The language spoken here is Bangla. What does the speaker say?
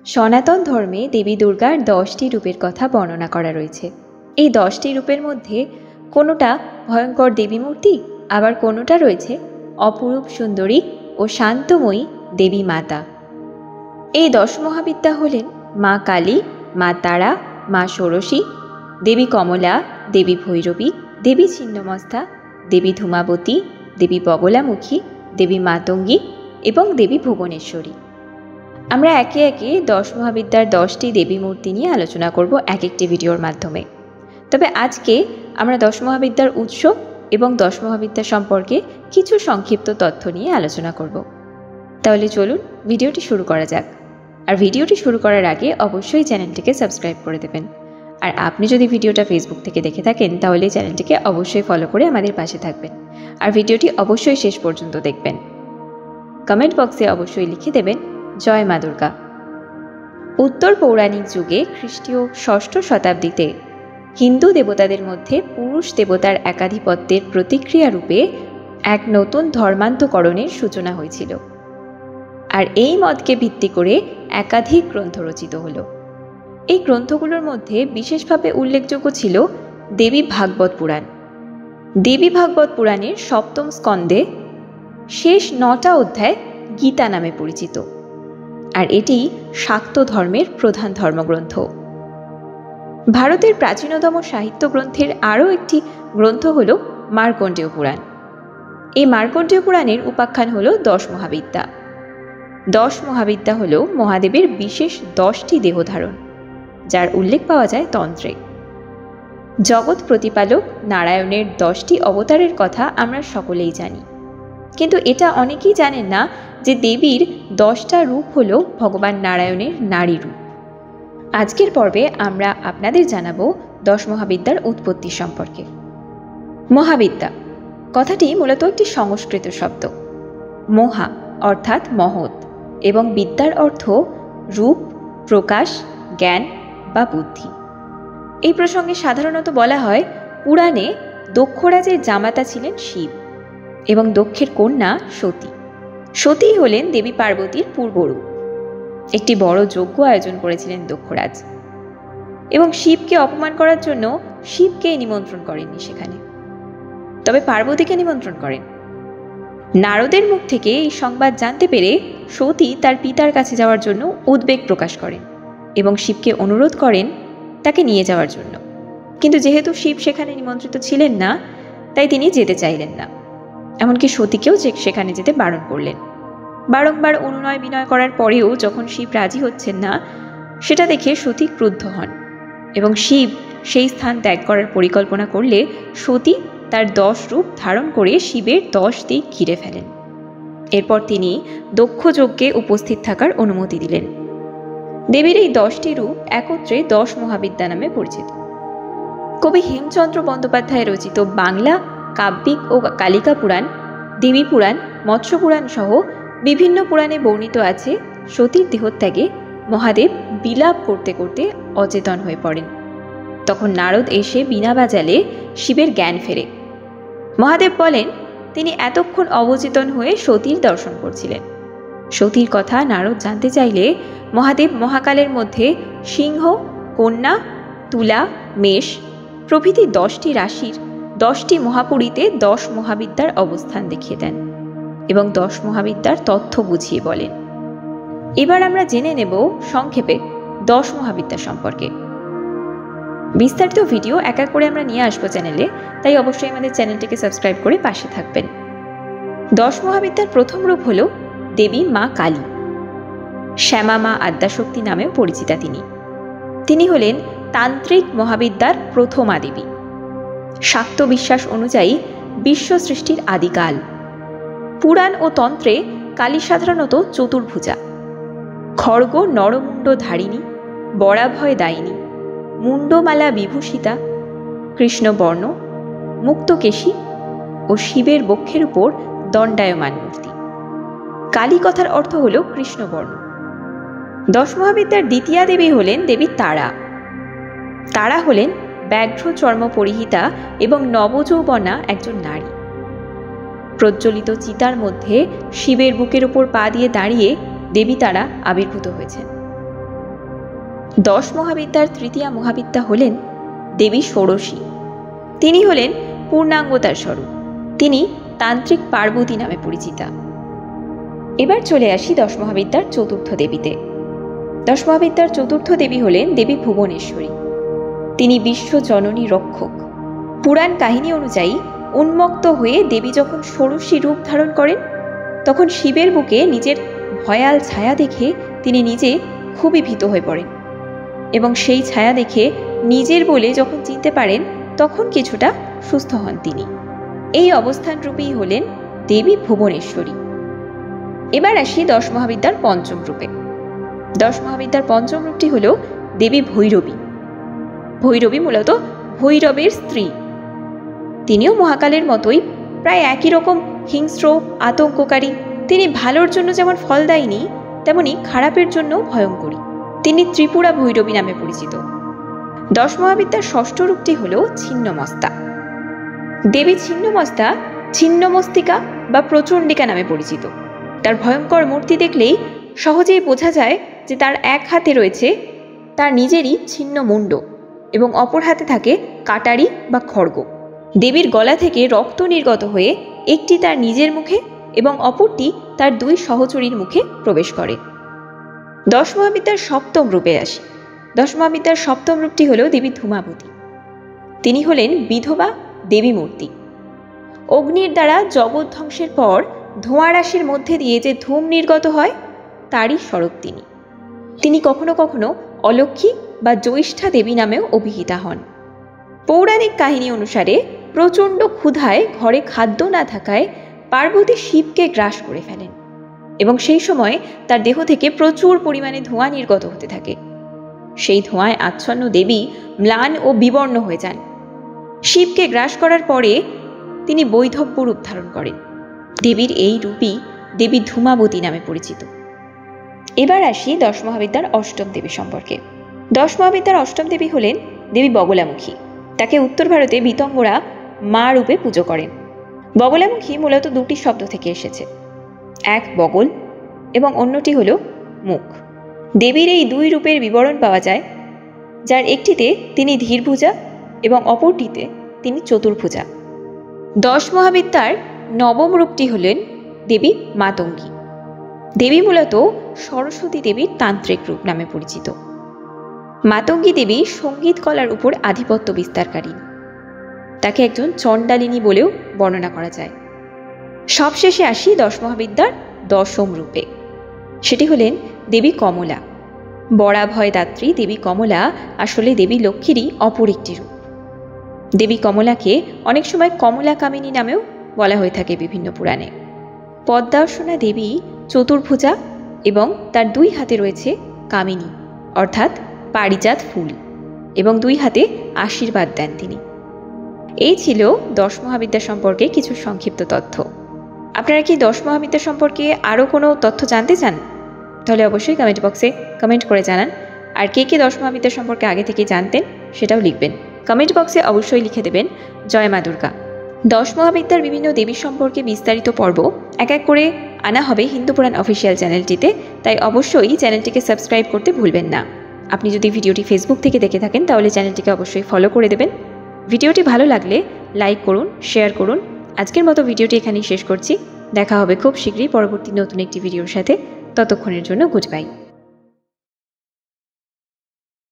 সনাতন ধর্মে দেবী দুর্গার 10টি রূপের কথা বর্ণনা করা রয়েছে। এই 10টি রূপের মধ্যে কোনোটা ভয়ঙ্কর দেবী মূর্তি, আবার কোনোটা রয়েছে অপরূপ সুন্দরী ও শান্তময়ী দেবী মাতা। এই 10 মহাবিদ্যা হলেন মা কালী, মা তারা, মা ষোড়শী, দেবী কমলা, দেবী ভৈরবী, দেবী ছিন্নমস্তা, দেবী ধূমাবতী, দেবী বগলামুখী, দেবী মাতঙ্গী এবং দেবী ভুবনেশ্বরী। আমরা একে একে 10 মহাবিদ্যার 10টি দেবী মূর্তি নিয়ে আলোচনা করব এক একটি ভিডিওর মাধ্যমে। তবে আজকে আমরা 10 মহাবিদ্যার উৎস এবং 10 মহাবিদ্যা সম্পর্কে কিছু সংক্ষিপ্ত তথ্য নিয়ে আলোচনা করব। তাহলে চলুন ভিডিওটি শুরু করা যাক। আর ভিডিওটি শুরু করার আগে অবশ্যই চ্যানেলটিকে সাবস্ক্রাইব করে দেবেন। আর আপনি যদি ভিডিওটা ফেসবুক থেকে দেখে থাকেন তাহলে চ্যানেলটিকে অবশ্যই ফলো করে আমাদের পাশে থাকবেন। আর ভিডিওটি অবশ্যই শেষ পর্যন্ত দেখবেন। কমেন্ট বক্সে অবশ্যই লিখে দেবেন জয় মা দুর্গা। উত্তর পৌরাণিক যুগে খ্রিস্টীয় 6ষ্ঠ শতাব্দীতে হিন্দু দেবতাদের মধ্যে পুরুষ দেবতার একাধিপত্যের প্রতিক্রিয়া রূপে এক নতুন ধর্মান্তকরণের সূচনা হয়েছিল। আর এই মতকে ভিত্তি করে একাধিক গ্রন্থ রচিত হলো। এই গ্রন্থগুলোর মধ্যে বিশেষভাবে উল্লেখযোগ্য ছিল দেবী ভাগবত পুরাণ। দেবী ভাগবত পুরাণের 7ম স্কন্ধে শেষ 9টা অধ্যায় গীতা নামে পরিচিত। আর এটি শাক্ত ধর্মের প্রধান ধর্মগ্রন্থ। ভারতের প্রাচীনতম সাহিত্য গ্রন্থের আরও একটি গ্রন্থ হল মার্কণ্ডেয় পুরাণ। এই মার্কণ্ডেয় পুরাণের উপাখ্যান হল 10 মহাবিদ্যা। 10 মহাবিদ্যা হল মহাদেবের বিশেষ 10টি দেহধারণ, যার উল্লেখ পাওয়া যায় তন্ত্রে। জগৎ প্রতিপালক নারায়ণের 10টি অবতারের কথা আমরা সকলেই জানি, কিন্তু এটা অনেকেই জানেন না যে দেবীর 10টা রূপ হল ভগবান নারায়ণের নারী রূপ। আজকের পর্বে আমরা আপনাদের জানাবো 10 মহাবিদ্যার উৎপত্তি সম্পর্কে। মহাবিদ্যা কথাটি মূলত একটি সংস্কৃত শব্দ। মহা অর্থাৎ মহৎ এবং বিদ্যার অর্থ রূপ, প্রকাশ, জ্ঞান বা বুদ্ধি। এই প্রসঙ্গে সাধারণত বলা হয় পুরাণে দক্ষরাজের জামাতা ছিলেন শিব এবং দক্ষের কন্যা সতী। সতী হলেন দেবী পার্বতীর পূর্বরূপ। একটি বড় যজ্ঞ আয়োজন করেছিলেন দক্ষরাজ এবং শিবকে অপমান করার জন্য শিবকে নিমন্ত্রণ করেননি সেখানে, তবে পার্বতীকে নিমন্ত্রণ করেন। নারদের মুখ থেকে এই সংবাদ জানতে পেরে সতী তার পিতার কাছে যাওয়ার জন্য উদ্বেগ প্রকাশ করেন এবং শিবকে অনুরোধ করেন তাকে নিয়ে যাওয়ার জন্য। কিন্তু যেহেতু শিব সেখানে নিমন্ত্রিত ছিলেন না, তাই তিনি যেতে চাইলেন না। এমনকি সতীকেও সেখানে যেতে বারণ করলেন। বারংবার অনুনয় বিনয় করার পরেও যখন শিব রাজি হচ্ছেন না, সেটা দেখে সতী ক্রুদ্ধ হন এবং শিব সেই স্থান ত্যাগ করার পরিকল্পনা করলে সতী তার 10 রূপ ধারণ করে শিবের 10 দিক ঘিরে ফেলেন। এরপর তিনি দক্ষ যজ্ঞে উপস্থিত থাকার অনুমতি দিলেন। দেবীর এই 10টি রূপ একত্রে 10 মহাবিদ্যা নামে পরিচিত। কবি হেমচন্দ্র বন্দ্যোপাধ্যায় রচিত বাংলা কাব্যিক ও কালিকা পুরাণ, দেবী পুরাণ, মৎস্য পুরাণ সহ বিভিন্ন পুরাণে বর্ণিত আছে সতীর দেহত্যাগে মহাদেব বিলাপ করতে করতে অচেতন হয়ে পড়েন। তখন নারদ এসে বীণা বাজালে শিবের জ্ঞান ফেরে। মহাদেব বলেন তিনি এতক্ষণ অবচেতন হয়ে সতীর দর্শন করছিলেন। সতীর কথা নারদ জানতে চাইলে মহাদেব মহাকালের মধ্যে সিংহ, কন্যা, তুলা, মেষ প্রভৃতি 10টি রাশির 10টি মহাপুরীতে 10 মহাবিদ্যার অবস্থান দেখিয়ে দেন এবং 10 মহাবিদ্যার তথ্য বুঝিয়ে বলেন। এবার আমরা জেনে নেব সংক্ষেপে 10 মহাবিদ্যা সম্পর্কে। বিস্তারিত ভিডিও এক এক করে আমরা নিয়ে আসবো চ্যানেলে, তাই অবশ্যই আমাদের চ্যানেলটিকে সাবস্ক্রাইব করে পাশে থাকবেন। 10 মহাবিদ্যার প্রথম রূপ হল দেবী মা কালী। শ্যামা মা আদ্যাশক্তি নামেও পরিচিতা তিনি হলেন তান্ত্রিক মহাবিদ্যার প্রথমা দেবী। শাক্ত বিশ্বাস অনুযায়ী বিশ্ব সৃষ্টির আদিকাল। পুরাণ ও তন্ত্রে কালী সাধারণত চতুর্ভুজা, খড়গ নরমুণ্ড ধারিণী, বরাভয় দায়িনী, মুন্ডমালা বিভূষিতা, কৃষ্ণবর্ণ, মুক্তকেশী ও শিবের বক্ষের উপর দণ্ডায়মান মূর্তি। কালী কথার অর্থ হল কৃষ্ণবর্ণ। 10 মহাবিদ্যার দ্বিতীয়া দেবী হলেন দেবী তারা। তারা হলেন ব্যাঘ্র চর্ম পরিহিতা এবং নবযৌবনা একজন নারী। প্রজ্বলিত চিতার মধ্যে শিবের বুকের উপর পা দিয়ে দাঁড়িয়ে দেবী তারা আবির্ভূত হয়েছেন। 10 মহাবিদ্যার তৃতীয়া মহাবিদ্যা হলেন দেবী ষোড়শী। তিনি হলেন পূর্ণাঙ্গতার স্বরূপ। তিনি তান্ত্রিক পার্বতী নামে পরিচিতা। এবার চলে আসি 10 মহাবিদ্যার চতুর্থ দেবীতে। 10 মহাবিদ্যার চতুর্থ দেবী হলেন দেবী ভুবনেশ্বরী। তিনি বিশ্ব জননী রক্ষক। পুরাণ কাহিনী অনুযায়ী উন্মত্ত হয়ে দেবী যখন ষোড়শী রূপ ধারণ করেন, তখন শিবের বুকে নিজের ভয়াল ছায়া দেখে তিনি নিজে খুবই ভীত হয়ে পড়েন এবং সেই ছায়া দেখে নিজের বলে যখন চিনতে পারেন, তখন কিছুটা সুস্থ হন তিনি। এই অবস্থান রূপেই হলেন দেবী ভুবনেশ্বরী। এবার আসি 10 মহাবিদ্যার পঞ্চম রূপে। 10 মহাবিদ্যার পঞ্চম রূপটি হল দেবী ভৈরবী। ভৈরবী মূলত ভৈরবের স্ত্রী। তিনিও মহাকালের মতোই প্রায় একই রকম হিংস্র, আতঙ্ককারী। তিনি ভালোর জন্য যেমন ফলদায়িনী, তেমনি খারাপের জন্য ভয়ঙ্করী। তিনি ত্রিপুরা ভৈরবী নামে পরিচিত। 10 মহাবিদ্যার ষষ্ঠ রূপটি হল ছিন্নমস্তা। দেবী ছিন্নমস্তা ছিন্নমস্তিকা বা প্রচণ্ডিকা নামে পরিচিত। তার ভয়ঙ্কর মূর্তি দেখলেই সহজেই বোঝা যায় যে তার এক হাতে রয়েছে তার নিজেরই ছিন্ন মুণ্ড এবং অপর হাতে থাকে কাটারি বা খড়গ। দেবীর গলা থেকে রক্ত নির্গত হয়ে একটি তার নিজের মুখে এবং অপরটি তার 2 সহচরীর মুখে প্রবেশ করে। 10 মহাবিদ্যার সপ্তম রূপে আসি। 10 মহাবিদ্যার সপ্তম রূপটি হল দেবী ধূমাবতী। তিনি হলেন বিধবা দেবী মূর্তি। অগ্নির দ্বারা জগৎ ধ্বংসের পর ধোঁয়া রাশির মধ্যে দিয়ে যে ধূম নির্গত হয়, তারই স্বরূপ তিনি। তিনি কখনো কখনো অলক্ষ্মী বা জ্যৈষ্ঠা দেবী নামেও অভিহিতা হন। পৌরাণিক কাহিনী অনুসারে প্রচণ্ড ক্ষুধায় ঘরে খাদ্য না থাকায় পার্বতী শিবকে গ্রাস করে ফেলেন এবং সেই সময় তার দেহ থেকে প্রচুর পরিমাণে ধোঁয়া নির্গত হতে থাকে। সেই ধোঁয়ায় আচ্ছন্ন দেবী ম্লান ও বিবর্ণ হয়ে যান। শিবকে গ্রাস করার পরে তিনি বৈধব্য রূপ ধারণ করেন। দেবীর এই রূপই দেবী ধূমাবতী নামে পরিচিত। এবার আসি 10 মহাবিদ্যার অষ্টম দেবী সম্পর্কে। 10 মহাবিদ্যার অষ্টম দেবী হলেন দেবী বগলামুখী। তাকে উত্তর ভারতে বিতঙ্গরা মা রূপে পুজো করেন। বগলামুখী মূলত 2টি শব্দ থেকে এসেছে, এক বগল এবং অন্যটি হল মুখ। দেবীর এই 2 রূপের বিবরণ পাওয়া যায়, যার একটিতে তিনি ধীরভুজা এবং অপরটিতে তিনি চতুর্ভুজা। 10 মহাবিদ্যার নবম রূপটি হলেন দেবী মাতঙ্গী। দেবী মূলত সরস্বতী দেবীর তান্ত্রিক রূপ নামে পরিচিত। মাতঙ্গী দেবী সঙ্গীত কলার উপর আধিপত্য বিস্তারকারী। তাকে একজন চণ্ডালিনী বলেও বর্ণনা করা যায়। সবশেষে আসি 10 মহাবিদ্যার দশম রূপে। সেটি হলেন দেবী কমলা। বরাভয়দাত্রী দেবী কমলা আসলে দেবী লক্ষ্মীরই অপর একটি রূপ। দেবী কমলাকে অনেক সময় কমলা কামিনী নামেও বলা হয়ে থাকে বিভিন্ন পুরাণে। পদ্মাসনা দেবী চতুর্ভুজা এবং তার 2 হাতে রয়েছে কামিনী অর্থাৎ পারিজাত ফুল এবং 2 হাতে আশীর্বাদ দেন তিনি। এই ছিল 10 মহাবিদ্যা সম্পর্কে কিছু সংক্ষিপ্ত তথ্য। আপনারা কি 10 মহাবিদ্যা সম্পর্কে আরও কোনো তথ্য জানতে চান? তাহলে অবশ্যই কমেন্ট বক্সে কমেন্ট করে জানান। আর কে কে 10 মহাবিদ্যা সম্পর্কে আগে থেকে জানতেন সেটাও লিখবেন। কমেন্ট বক্সে অবশ্যই লিখে দেবেন জয় মা দুর্গা। 10 মহাবিদ্যার বিভিন্ন দেবী সম্পর্কে বিস্তারিত পর্ব এক এক করে আনা হবে হিন্দু পুরাণ অফিসিয়াল চ্যানেলটিতে, তাই অবশ্যই চ্যানেলটিকে সাবস্ক্রাইব করতে ভুলবেন না। আপনি যদি ভিডিওটি ফেসবুক থেকে দেখে থাকেন তাহলে চ্যানেলটিকে অবশ্যই ফলো করে দেবেন। ভিডিওটি ভালো লাগলে লাইক করুন, শেয়ার করুন। আজকের মতো ভিডিওটি এখানেই শেষ করছি। দেখা হবে খুব শীঘ্রই পরবর্তী নতুন একটি ভিডিওর সাথে। ততক্ষণের জন্য গুড বাই।